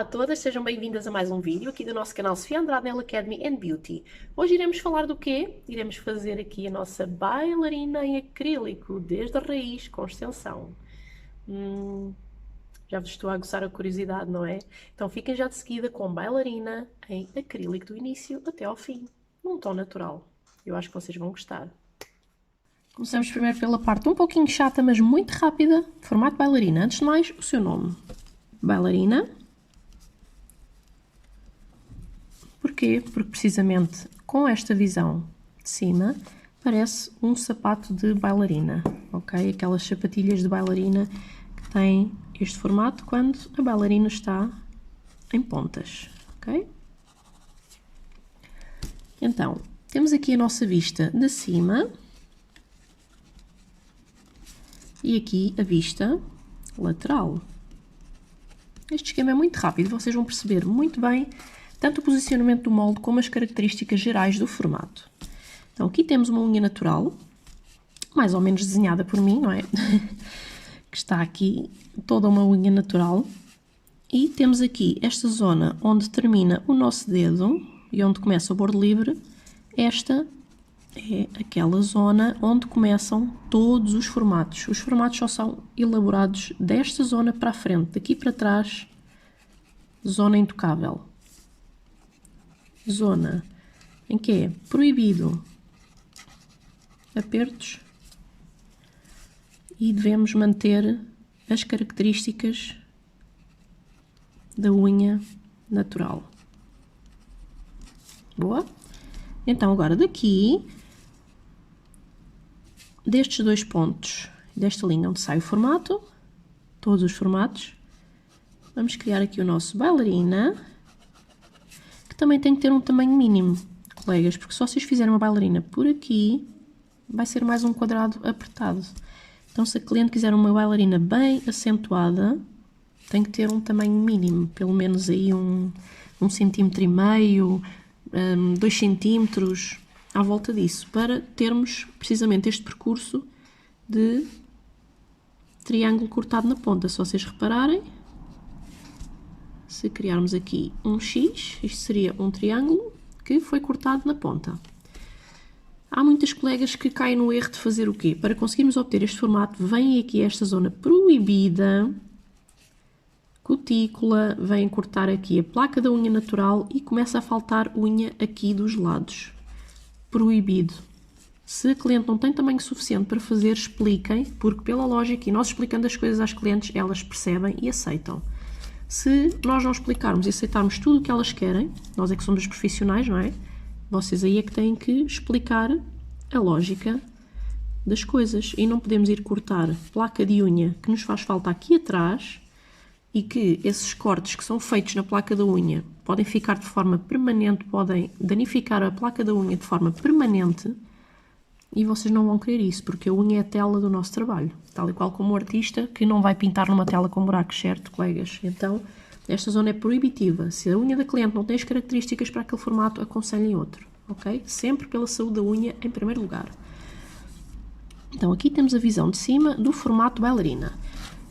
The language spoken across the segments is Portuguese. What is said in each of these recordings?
Olá a todas, sejam bem-vindas a mais um vídeo aqui do nosso canal Sofia Andrade Nail Academy and Beauty. Hoje iremos falar do quê? Iremos fazer aqui a nossa bailarina em acrílico, desde a raiz, com extensão. Já vos estou a aguçar a curiosidade, não é? Então fiquem já de seguida com bailarina em acrílico do início até ao fim, num tom natural. Eu acho que vocês vão gostar. Começamos primeiro pela parte um pouquinho chata, mas muito rápida, formato bailarina. Antes de mais, o seu nome. Bailarina. Porquê? Porque precisamente com esta visão de cima parece um sapato de bailarina, ok? Aquelas sapatilhas de bailarina que têm este formato quando a bailarina está em pontas, ok? Então, temos aqui a nossa vista de cima e aqui a vista lateral. Este esquema é muito rápido, vocês vão perceber muito bem tanto o posicionamento do molde como as características gerais do formato. Então aqui temos uma unha natural, mais ou menos desenhada por mim, não é? Que está aqui toda uma unha natural. E temos aqui esta zona onde termina o nosso dedo e onde começa o bordo livre. Esta é aquela zona onde começam todos os formatos. Os formatos só são elaborados desta zona para a frente, daqui para trás, zona intocável. Zona em que é proibido apertos e devemos manter as características da unha natural. Boa? Então agora daqui, destes dois pontos, desta linha onde sai o formato, todos os formatos, vamos criar aqui o nosso bailarina, que também tem que ter um tamanho mínimo, colegas, porque se vocês fizerem uma bailarina por aqui, vai ser mais um quadrado apertado. Então se a cliente quiser uma bailarina bem acentuada, tem que ter um tamanho mínimo, pelo menos aí um centímetro e meio, 2 centímetros, à volta disso, para termos precisamente este percurso de triângulo cortado na ponta. Se vocês repararem, se criarmos aqui um X, isto seria um triângulo que foi cortado na ponta. Há muitas colegas que caem no erro de fazer o quê? Para conseguirmos obter este formato, vem aqui esta zona proibida, cutícula, vem cortar aqui a placa da unha natural e começa a faltar unha aqui dos lados. Proibido. Se a cliente não tem tamanho suficiente para fazer, expliquem, porque pela lógica e nós explicando as coisas às clientes, elas percebem e aceitam. Se nós não explicarmos e aceitarmos tudo o que elas querem, nós é que somos os profissionais, não é? Vocês aí é que têm que explicar a lógica das coisas e não podemos ir cortar placa de unha que nos faz falta aqui atrás e que esses cortes que são feitos na placa da unha podem ficar de forma permanente, podem danificar a placa da unha de forma permanente e vocês não vão querer isso, porque a unha é a tela do nosso trabalho, tal e qual como o artista que não vai pintar numa tela com buracos, certo, colegas? Então, esta zona é proibitiva. Se a unha da cliente não tem as características para aquele formato, aconselhem outro, ok? Sempre pela saúde da unha em primeiro lugar. Então, aqui temos a visão de cima do formato bailarina.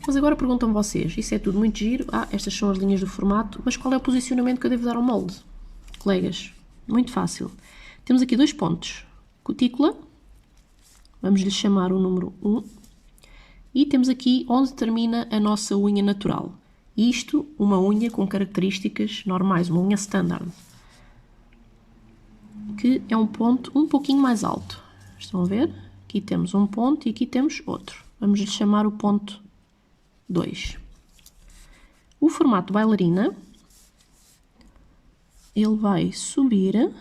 Mas agora perguntam-me vocês, isso é tudo muito giro, estas são as linhas do formato, mas qual é o posicionamento que eu devo dar ao molde? Colegas, muito fácil. Temos aqui dois pontos, cutícula, vamos lhe chamar o número 1, e temos aqui onde termina a nossa unha natural. Isto, uma unha com características normais, uma unha standard, que é um ponto um pouquinho mais alto. Estão a ver? Aqui temos um ponto e aqui temos outro. Vamos lhe chamar o ponto 2. O formato bailarina, ele vai subir,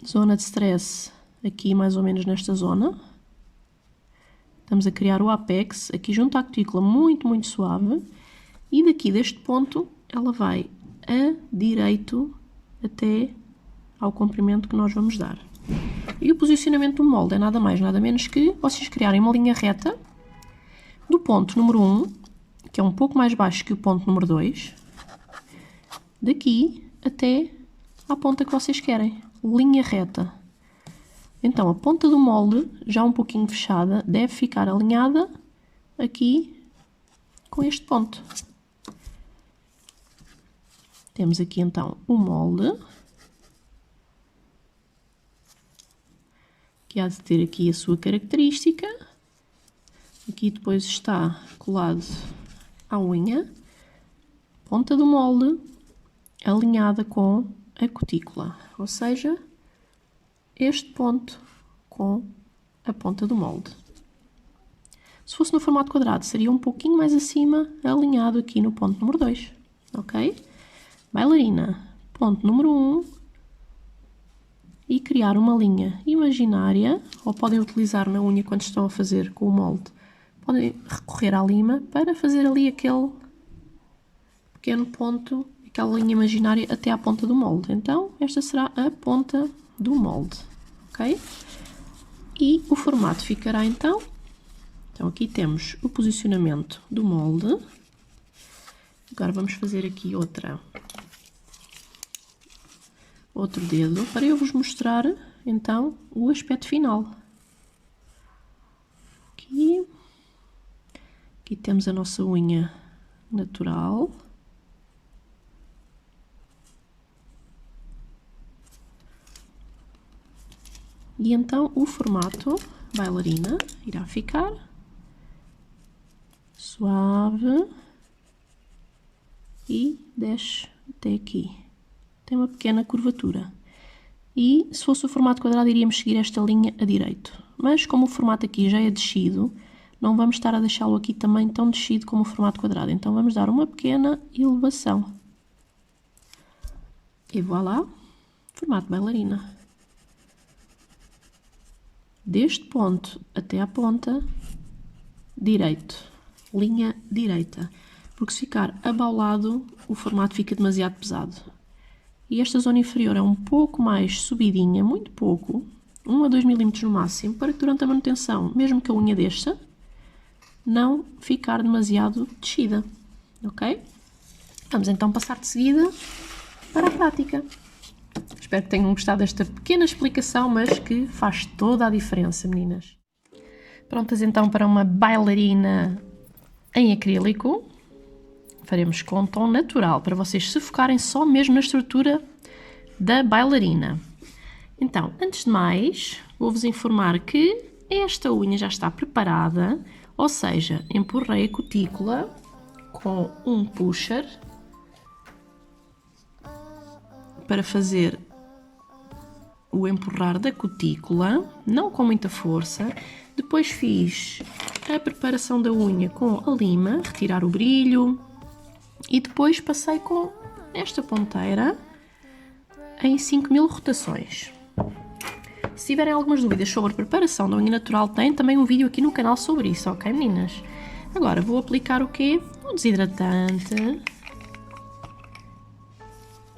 zona de stress aqui mais ou menos nesta zona, estamos a criar o apex, aqui junto à cutícula muito, muito suave, e daqui deste ponto ela vai a direito até ao comprimento que nós vamos dar. E o posicionamento do molde é nada mais, nada menos que vocês criarem uma linha reta do ponto número 1, que é um pouco mais baixo que o ponto número 2, daqui até à ponta que vocês querem. Linha reta. Então, a ponta do molde, já um pouquinho fechada, deve ficar alinhada aqui com este ponto. Temos aqui então o molde, que há de ter aqui a sua característica. Aqui depois está colado à unha, ponta do molde alinhada com a cutícula, ou seja, este ponto com a ponta do molde. Se fosse no formato quadrado, seria um pouquinho mais acima, alinhado aqui no ponto número 2, ok? Bailarina, ponto número 1, e criar uma linha imaginária, ou podem utilizar na unha quando estão a fazer com o molde. Podem recorrer à lima para fazer ali aquele pequeno ponto, aquela linha imaginária até à ponta do molde. Então, esta será a ponta do molde, ok? E o formato ficará então... Então, aqui temos o posicionamento do molde. Agora vamos fazer aqui outro dedo para eu vos mostrar então o aspecto final. Aqui temos a nossa unha natural. E então o formato bailarina irá ficar suave e desce até aqui. Tem uma pequena curvatura. E se fosse o formato quadrado iríamos seguir esta linha a direito. Mas como o formato aqui já é descido, não vamos estar a deixá-lo aqui também tão descido como o formato quadrado. Então vamos dar uma pequena elevação. E voilà, formato bailarina. Deste ponto até à ponta, direito. Linha direita, porque se ficar abaulado o formato fica demasiado pesado. E esta zona inferior é um pouco mais subidinha, muito pouco, 1 a 2 mm no máximo, para que durante a manutenção, mesmo que a unha desça, não ficar demasiado descida, ok? Vamos então passar de seguida para a prática. Espero que tenham gostado desta pequena explicação, mas que faz toda a diferença, meninas. Prontas então para uma bailarina em acrílico. Faremos com tom natural, para vocês se focarem só mesmo na estrutura da bailarina. Então, antes de mais, vou-vos informar que esta unha já está preparada, ou seja, empurrei a cutícula com um pusher para fazer o empurrar da cutícula, não com muita força. Depois fiz a preparação da unha com a lima, retirar o brilho, e depois passei com esta ponteira em 5000 rotações. Se tiverem algumas dúvidas sobre a preparação da unha natural, tem também um vídeo aqui no canal sobre isso, ok, meninas? Agora vou aplicar o quê? O desidratante. Ele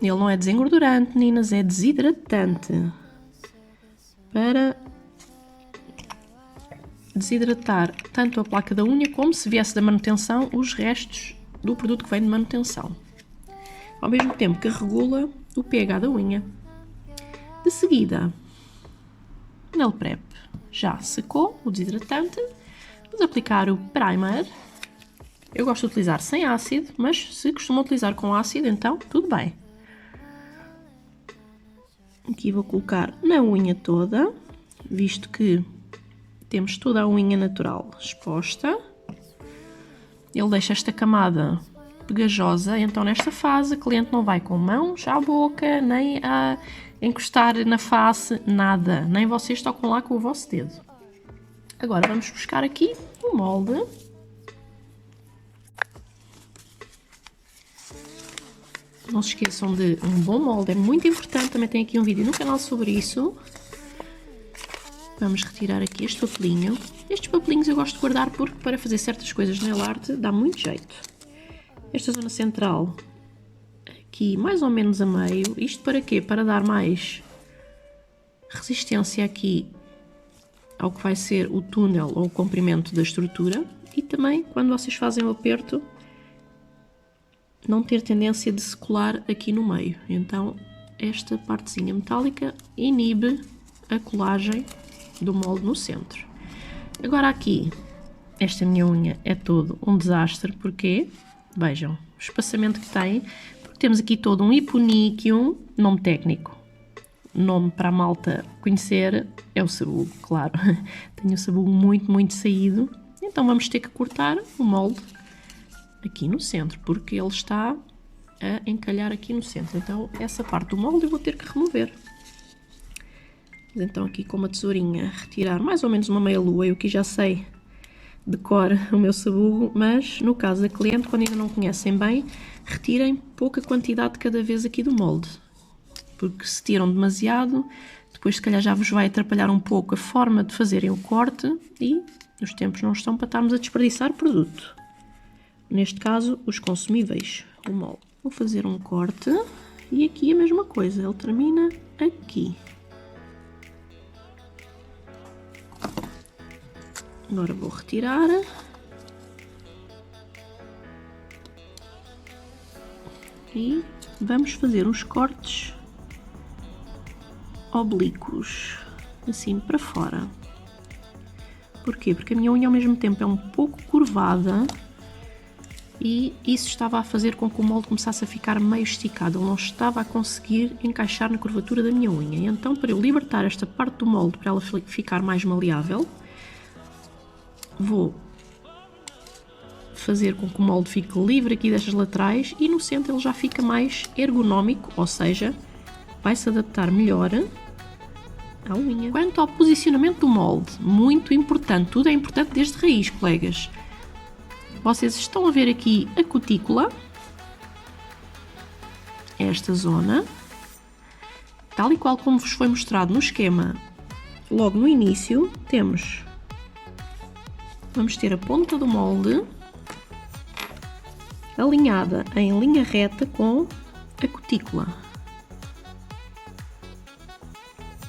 não é desengordurante, meninas, é desidratante. Para desidratar tanto a placa da unha como, se viesse da manutenção, os restos do produto que vem de manutenção. Ao mesmo tempo que regula o pH da unha. De seguida, nail prep já secou o desidratante. Vamos aplicar o primer. Eu gosto de utilizar sem ácido, mas se costumam utilizar com ácido, então tudo bem. Aqui vou colocar na unha toda, visto que temos toda a unha natural exposta. Ele deixa esta camada pegajosa, então nesta fase a cliente não vai com mãos à boca, nem a encostar na face, nada. Nem vocês tocam lá com o vosso dedo. Agora vamos buscar aqui o molde. Não se esqueçam de um bom molde, é muito importante, também tem aqui um vídeo no canal sobre isso. Vamos retirar aqui este papelinho. Estes papelinhos eu gosto de guardar porque para fazer certas coisas na nail art dá muito jeito. Esta zona central, aqui mais ou menos a meio. Isto para quê? Para dar mais resistência aqui ao que vai ser o túnel ou o comprimento da estrutura. E também quando vocês fazem o aperto, não ter tendência de se colar aqui no meio. Então esta partezinha metálica inibe a colagem do molde no centro. Agora aqui, esta minha unha é todo um desastre. Porquê? Vejam, o espaçamento que tem, porque temos aqui todo um hiponíqueo, nome técnico. Nome para a malta conhecer é o sabugo, claro. Tenho o sabugo muito saído, então vamos ter que cortar o molde aqui no centro, porque ele está a encalhar aqui no centro. Então essa parte do molde eu vou ter que remover. Então aqui com uma tesourinha retirar mais ou menos uma meia lua. Eu aqui já sei de cor o meu sabugo, mas no caso da cliente, quando ainda não conhecem bem, retirem pouca quantidade de cada vez aqui do molde, porque se tiram demasiado, depois se calhar já vos vai atrapalhar um pouco a forma de fazerem o corte e os tempos não estão para estarmos a desperdiçar produto. Neste caso, os consumíveis, o molde. Vou fazer um corte e aqui a mesma coisa, ele termina aqui. Agora vou retirar. E vamos fazer uns cortes oblíquos, assim para fora. Porquê? Porque a minha unha ao mesmo tempo é um pouco curvada e isso estava a fazer com que o molde começasse a ficar meio esticado. Ele não estava a conseguir encaixar na curvatura da minha unha. E então, para eu libertar esta parte do molde, para ela ficar mais maleável, vou fazer com que o molde fique livre aqui destas laterais e no centro ele já fica mais ergonómico, ou seja, vai se adaptar melhor à unha. Quanto ao posicionamento do molde, muito importante, tudo é importante desde raiz, colegas. Vocês estão a ver aqui a cutícula, esta zona, tal e qual como vos foi mostrado no esquema logo no início, vamos ter a ponta do molde alinhada em linha reta com a cutícula,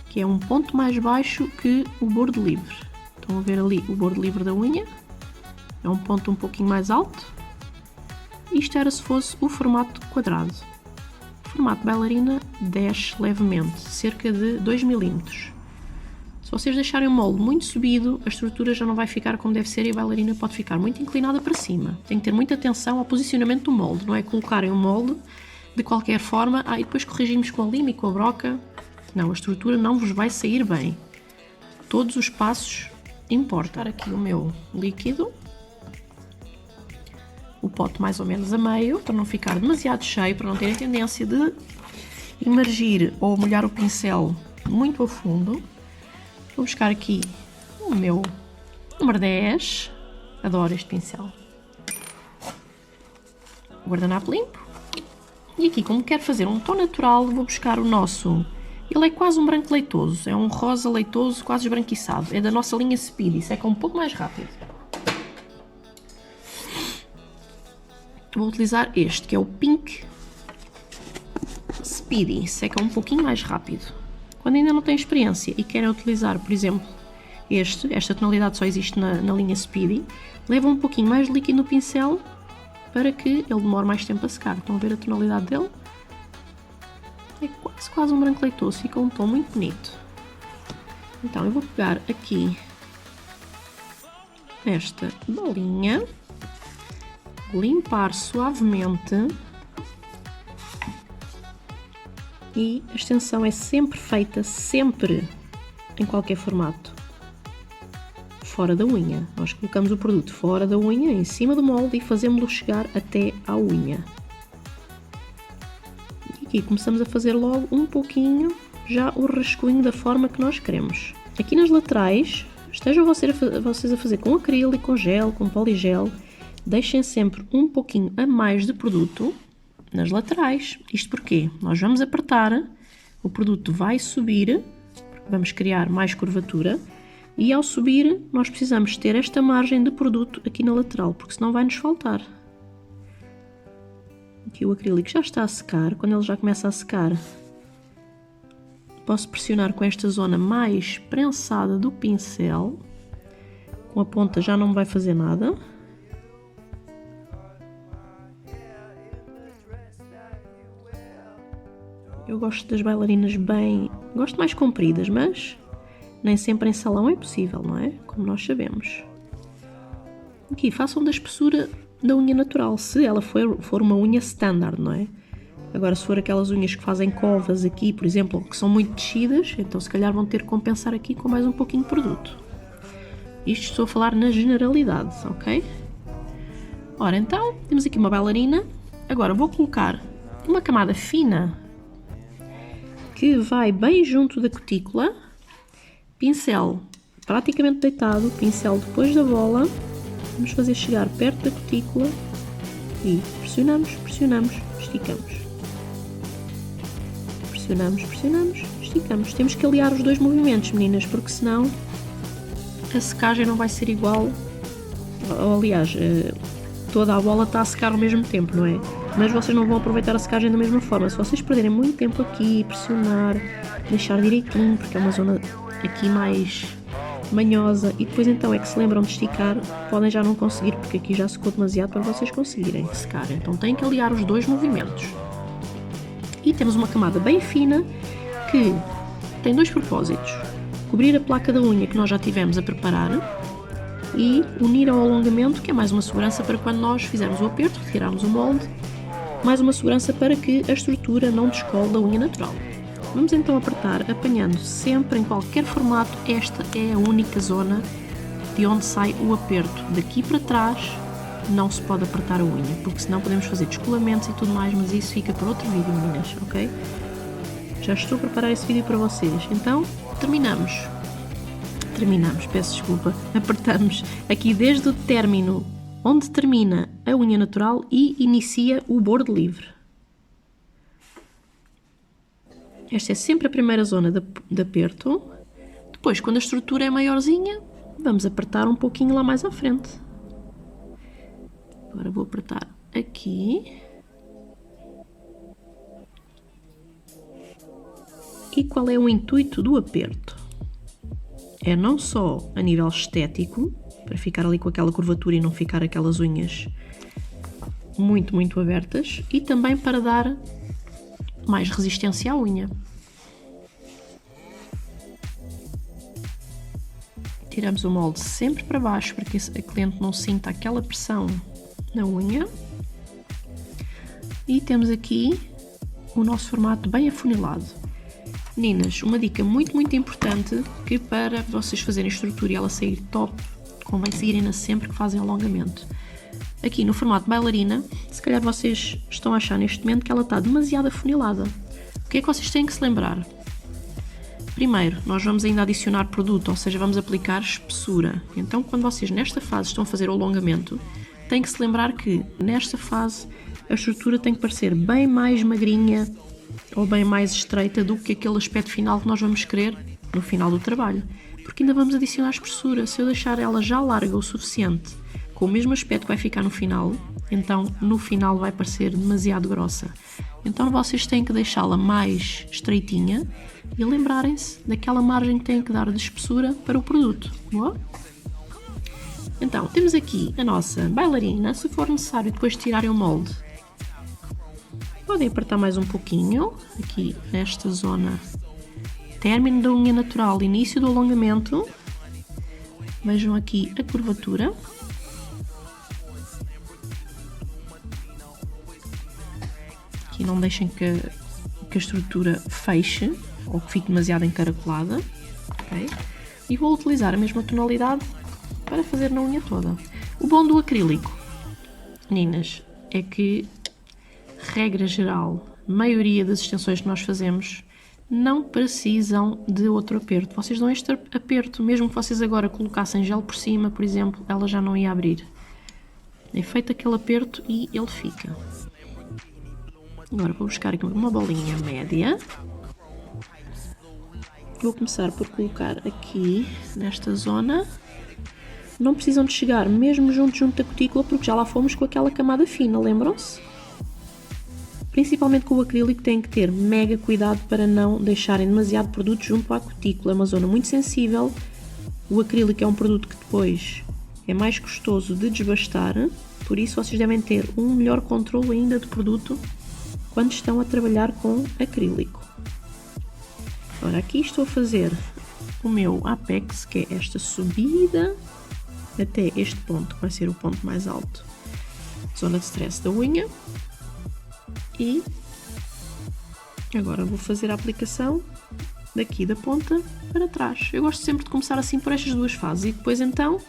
que é um ponto mais baixo que o bordo livre. Estão a ver ali o bordo livre da unha? É um ponto um pouquinho mais alto. Isto era se fosse o formato quadrado. O formato bailarina desce levemente, cerca de 2 mm. Se vocês deixarem o molde muito subido, a estrutura já não vai ficar como deve ser e a bailarina pode ficar muito inclinada para cima. Tem que ter muita atenção ao posicionamento do molde, não é colocarem o molde de qualquer forma, e depois corrigimos com a lima e com a broca. Não, a estrutura não vos vai sair bem. Todos os passos importam. Vou aqui o meu líquido, o pote mais ou menos a meio, para não ficar demasiado cheio, para não ter a tendência de imergir ou molhar o pincel muito a fundo. Vou buscar aqui o meu número 10, adoro este pincel, guardanapo limpo, e aqui como quero fazer um tom natural vou buscar o nosso, ele é quase um branco leitoso, é um rosa leitoso quase esbranquiçado, é da nossa linha Speedy, seca um pouco mais rápido. Vou utilizar este que é o Pink Speedy, seca um pouquinho mais rápido. Quando ainda não têm experiência e querem utilizar, por exemplo, esta tonalidade só existe na linha Speedy, levam um pouquinho mais de líquido no pincel para que ele demore mais tempo a secar. Estão a ver a tonalidade dele? É quase um branco leitoso, fica um tom muito bonito. Então eu vou pegar aqui esta bolinha, limpar suavemente. E a extensão é sempre feita, sempre, em qualquer formato, fora da unha. Nós colocamos o produto fora da unha, em cima do molde e fazemos-lo chegar até à unha. E aqui começamos a fazer logo um pouquinho, já o rascunho da forma que nós queremos. Aqui nas laterais, estejam vocês a fazer com acrílico, com gel, com poligel, deixem sempre um pouquinho a mais de produto nas laterais. Isto porque nós vamos apertar, o produto vai subir, vamos criar mais curvatura e ao subir nós precisamos ter esta margem de produto aqui na lateral, porque senão vai nos faltar. Aqui o acrílico já está a secar, quando ele já começa a secar posso pressionar com esta zona mais prensada do pincel, com a ponta já não me vai fazer nada. Eu gosto das bailarinas gosto mais compridas, mas nem sempre em salão é possível, não é? Como nós sabemos. Aqui, façam da espessura da unha natural, se ela for uma unha standard, não é? Agora, se for aquelas unhas que fazem covas aqui, por exemplo, que são muito descidas, então se calhar vão ter que compensar aqui com mais um pouquinho de produto. Isto estou a falar na generalidade, ok? Ora, então, temos aqui uma bailarina. Agora vou colocar uma camada fina que vai bem junto da cutícula, pincel praticamente deitado, pincel depois da bola, vamos fazer chegar perto da cutícula e pressionamos, pressionamos, esticamos. Pressionamos, pressionamos, esticamos. Temos que aliar os dois movimentos, meninas, porque senão a secagem não vai ser igual. Aliás, toda a bola está a secar ao mesmo tempo, não é? Mas vocês não vão aproveitar a secagem da mesma forma. Se vocês perderem muito tempo aqui, pressionar, deixar direitinho, porque é uma zona aqui mais manhosa, e depois então é que se lembram de esticar, podem já não conseguir, porque aqui já secou demasiado para vocês conseguirem secar. Então têm que aliar os dois movimentos. E temos uma camada bem fina que tem dois propósitos: cobrir a placa da unha que nós já tivemos a preparar e unir ao alongamento, que é mais uma segurança para quando nós fizermos o aperto, retirarmos o molde, mais uma segurança para que a estrutura não descole da unha natural. Vamos então apertar, apanhando sempre em qualquer formato. Esta é a única zona de onde sai o aperto. Daqui para trás não se pode apertar a unha, porque senão podemos fazer descolamentos e tudo mais, mas isso fica para outro vídeo, meninas, ok? Já estou a preparar esse vídeo para vocês. Então, terminamos, peço desculpa, apertamos aqui desde o término onde termina a unha natural e inicia o bordo livre. Esta é sempre a primeira zona de aperto. Depois, quando a estrutura é maiorzinha, vamos apertar um pouquinho lá mais à frente. Agora vou apertar aqui. E qual é o intuito do aperto? É não só a nível estético, para ficar ali com aquela curvatura e não ficar aquelas unhas muito, muito abertas, e também para dar mais resistência à unha. Tiramos o molde sempre para baixo para que a cliente não sinta aquela pressão na unha. E temos aqui o nosso formato bem afunilado. Meninas, uma dica muito, muito importante, que para vocês fazerem estrutura e ela sair top, convém seguirem-na sempre que fazem alongamento. Aqui no formato bailarina, se calhar vocês estão a achar neste momento que ela está demasiado afunilada. O que é que vocês têm que se lembrar? Primeiro, nós vamos ainda adicionar produto, ou seja, vamos aplicar espessura. Então, quando vocês nesta fase estão a fazer o alongamento, têm que se lembrar que nesta fase a estrutura tem que parecer bem mais magrinha ou bem mais estreita do que aquele aspecto final que nós vamos querer no final do trabalho. Porque ainda vamos adicionar espessura. Se eu deixar ela já larga o suficiente, com o mesmo aspecto que vai ficar no final, então no final vai parecer demasiado grossa. Então vocês têm que deixá-la mais estreitinha e lembrarem-se daquela margem que têm que dar de espessura para o produto. Boa? Então, temos aqui a nossa bailarina. Se for necessário depois tirarem o molde, podem apertar mais um pouquinho, aqui nesta zona, término da unha natural, início do alongamento. Vejam aqui a curvatura. Aqui não deixem que a estrutura feche ou que fique demasiado encaracolada, ok? E vou utilizar a mesma tonalidade para fazer na unha toda. O bom do acrílico, meninas, é que, regra geral, a maioria das extensões que nós fazemos não precisam de outro aperto. Vocês dão este aperto, mesmo que vocês agora colocassem gel por cima, por exemplo, ela já não ia abrir. É feito aquele aperto e ele fica. Agora vou buscar aqui uma bolinha média. Vou começar por colocar aqui nesta zona. Não precisam de chegar mesmo junto da cutícula, porque já lá fomos com aquela camada fina, lembram-se? Principalmente com o acrílico têm que ter mega cuidado para não deixarem demasiado produto junto à cutícula. É uma zona muito sensível. O acrílico é um produto que depois é mais custoso de desbastar, por isso vocês devem ter um melhor controle ainda do produto quando estão a trabalhar com acrílico. Agora aqui estou a fazer o meu apex, que é esta subida, até este ponto, que vai ser o ponto mais alto, zona de stress da unha. E agora vou fazer a aplicação daqui da ponta para trás. Eu gosto sempre de começar assim por estas duas fases e depois então,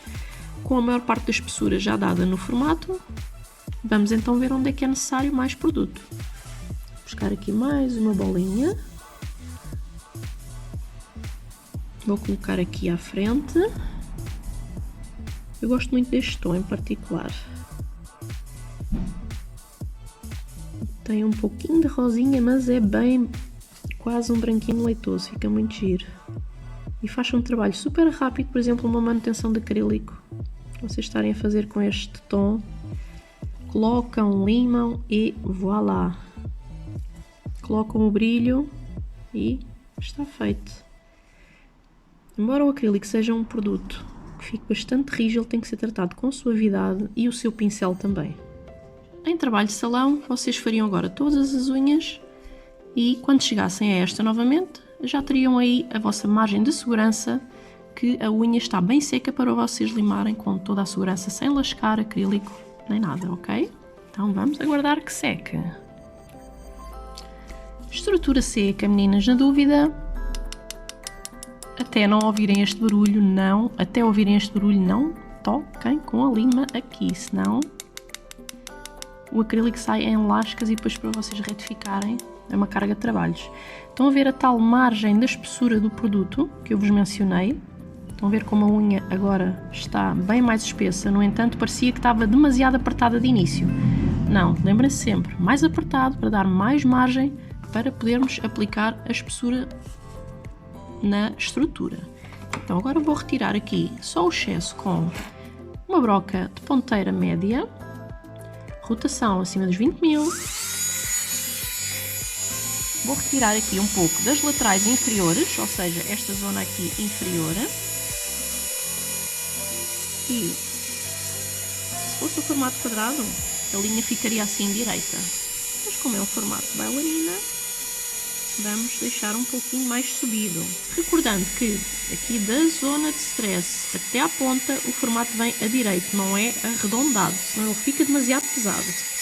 com a maior parte da espessura já dada no formato, vamos então ver onde é que é necessário mais produto. Vou buscar aqui mais uma bolinha. Vou colocar aqui à frente. Eu gosto muito deste tom em particular. Tem um pouquinho de rosinha, mas é bem quase um branquinho leitoso, fica muito giro. E faz um trabalho super rápido, por exemplo, uma manutenção de acrílico. Vocês estarem a fazer com este tom, colocam, limam e voilá. Colocam o brilho e está feito. Embora o acrílico seja um produto que fique bastante rígido, ele tem que ser tratado com suavidade e o seu pincel também. Em trabalho de salão, vocês fariam agora todas as unhas e quando chegassem a esta novamente, já teriam aí a vossa margem de segurança que a unha está bem seca para vocês limarem com toda a segurança, sem lascar acrílico nem nada, ok? Então vamos aguardar que seque. Estrutura seca, meninas, na dúvida, até ouvirem este barulho, não toquem com a lima aqui, senão o acrílico sai em lascas e depois para vocês retificarem é uma carga de trabalhos. Estão a ver a tal margem da espessura do produto que eu vos mencionei? Estão a ver como a unha agora está bem mais espessa, no entanto parecia que estava demasiado apertada de início. Não, lembrem-se sempre, mais apertado para dar mais margem para podermos aplicar a espessura na estrutura. Então agora vou retirar aqui só o excesso com uma broca de ponteira média, rotação acima dos 20 mil. Vou retirar aqui um pouco das laterais inferiores, ou seja, esta zona aqui inferior. E se fosse o formato quadrado, a linha ficaria assim direita. Mas como é o formato bailarina, vamos deixar um pouquinho mais subido. Recordando que aqui da zona de stress até à ponta o formato vem a direito, não é arredondado, senão ele fica demasiado pesado.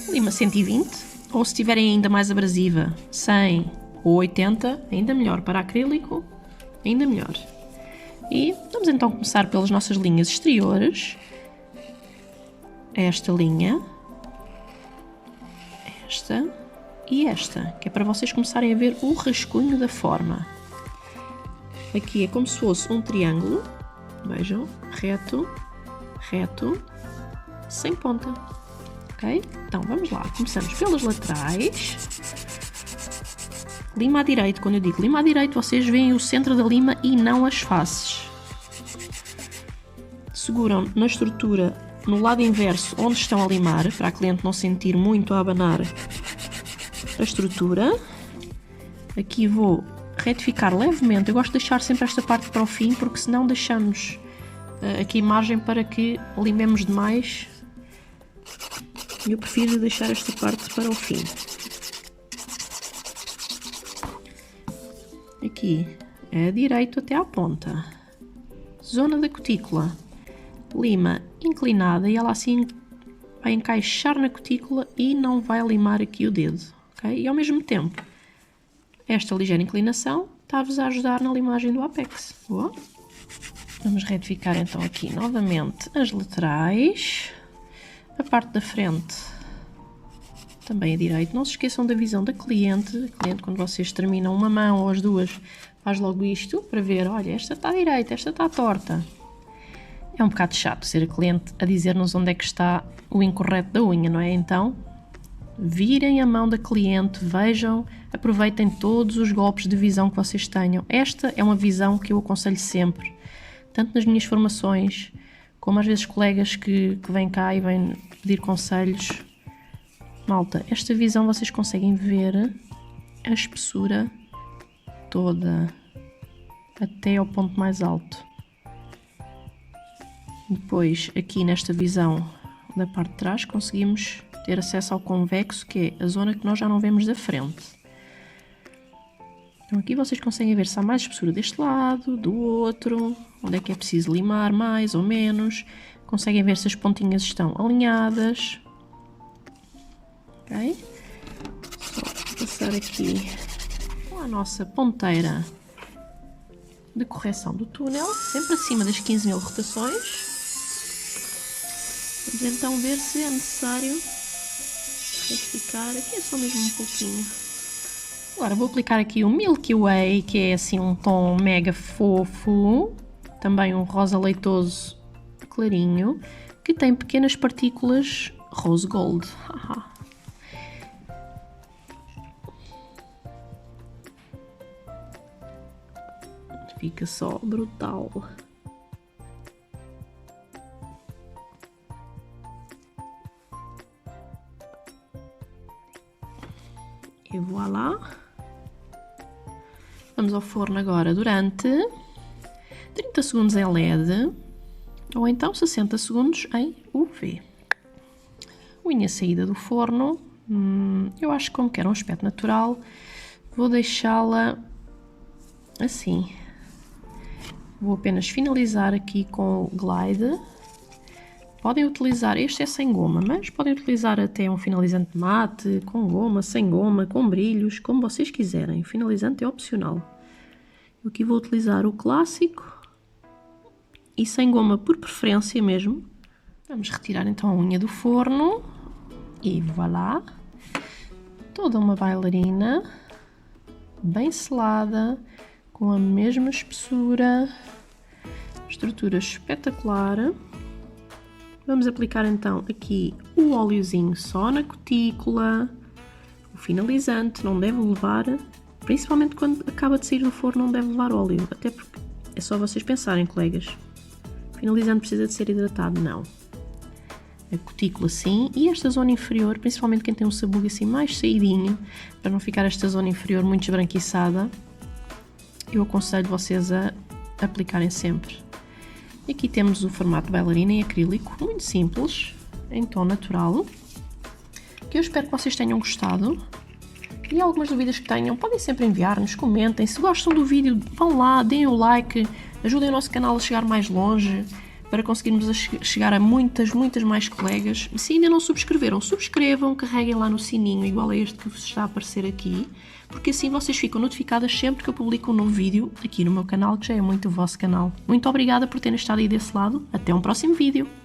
Lima 120, ou se tiverem ainda mais abrasiva, 100 ou 80, ainda melhor. Para acrílico, ainda melhor. E vamos então começar pelas nossas linhas exteriores. Esta linha, esta e esta, que é para vocês começarem a ver o rascunho da forma. Aqui é como se fosse um triângulo, vejam, reto, reto, sem ponta, ok? Então vamos lá, começamos pelas laterais. Lima à direita, quando eu digo lima à direita, vocês veem o centro da lima e não as faces. Seguram na estrutura no lado inverso onde estão a limar, para a cliente não sentir muito a abanar a estrutura. Aqui vou retificar levemente. Eu gosto de deixar sempre esta parte para o fim, porque senão deixamos aqui margem para que limemos demais. Eu prefiro deixar esta parte para o fim. Aqui é direito até à ponta. Zona da cutícula. Lima inclinada e ela assim vai encaixar na cutícula e não vai limar aqui o dedo, ok? E ao mesmo tempo, esta ligeira inclinação está-vos a ajudar na limagem do apex. Boa. Vamos retificar então aqui novamente as laterais, a parte da frente também a direito. Não se esqueçam da visão da cliente. A cliente, quando vocês terminam uma mão ou as duas, faz logo isto para ver, olha, esta está direita, esta está torta. É um bocado chato ser a cliente a dizer-nos onde é que está o incorreto da unha, não é? Então, virem a mão da cliente, vejam, aproveitem todos os golpes de visão que vocês tenham. Esta é uma visão que eu aconselho sempre, tanto nas minhas formações, como às vezes colegas que vêm cá e vêm pedir conselhos. Malta, esta visão vocês conseguem ver a espessura toda, até ao ponto mais alto. Depois, aqui nesta visão da parte de trás, conseguimos ter acesso ao convexo, que é a zona que nós já não vemos da frente. Então aqui vocês conseguem ver se há mais espessura deste lado, do outro, onde é que é preciso limar mais ou menos. Conseguem ver se as pontinhas estão alinhadas. Ok? Só passar aqui com a nossa ponteira de correção do túnel, sempre acima das 15.000 rotações. Vamos então ver se é necessário retificar. Aqui é só mesmo um pouquinho. Agora vou aplicar aqui o Milky Way, que é assim um tom mega fofo. Também um rosa leitoso clarinho, que tem pequenas partículas rose gold. Fica só brutal. E voilà. Vamos ao forno agora durante 30 segundos em LED ou então 60 segundos em UV. Unha saída do forno. Eu acho que como quero um aspecto natural, vou deixá-la assim. Vou apenas finalizar aqui com o Glide. Podem utilizar, este é sem goma, mas podem utilizar até um finalizante mate, com goma, sem goma, com brilhos, como vocês quiserem. O finalizante é opcional. Eu aqui vou utilizar o clássico e sem goma por preferência mesmo. Vamos retirar então a unha do forno e voilà. Toda uma bailarina, bem selada, com a mesma espessura, estrutura espetacular. Vamos aplicar então aqui o óleozinho só na cutícula, o finalizante não deve levar, principalmente quando acaba de sair do forno não deve levar óleo, até porque é só vocês pensarem, colegas, o finalizante precisa de ser hidratado, não. A cutícula sim, e esta zona inferior, principalmente quem tem um sabugo assim mais saidinho, para não ficar esta zona inferior muito esbranquiçada, eu aconselho vocês a aplicarem sempre. E aqui temos o formato bailarina em acrílico, muito simples, em tom natural, que eu espero que vocês tenham gostado. E algumas dúvidas que tenham, podem sempre enviar-nos, comentem. Se gostam do vídeo, vão lá, deem o like, ajudem o nosso canal a chegar mais longe, para conseguirmos chegar a muitas mais colegas. Se ainda não subscreveram, subscrevam, carreguem lá no sininho, igual a este que vos está a aparecer aqui, porque assim vocês ficam notificadas sempre que eu publico um novo vídeo aqui no meu canal, que já é muito o vosso canal. Muito obrigada por terem estado aí desse lado. Até um próximo vídeo!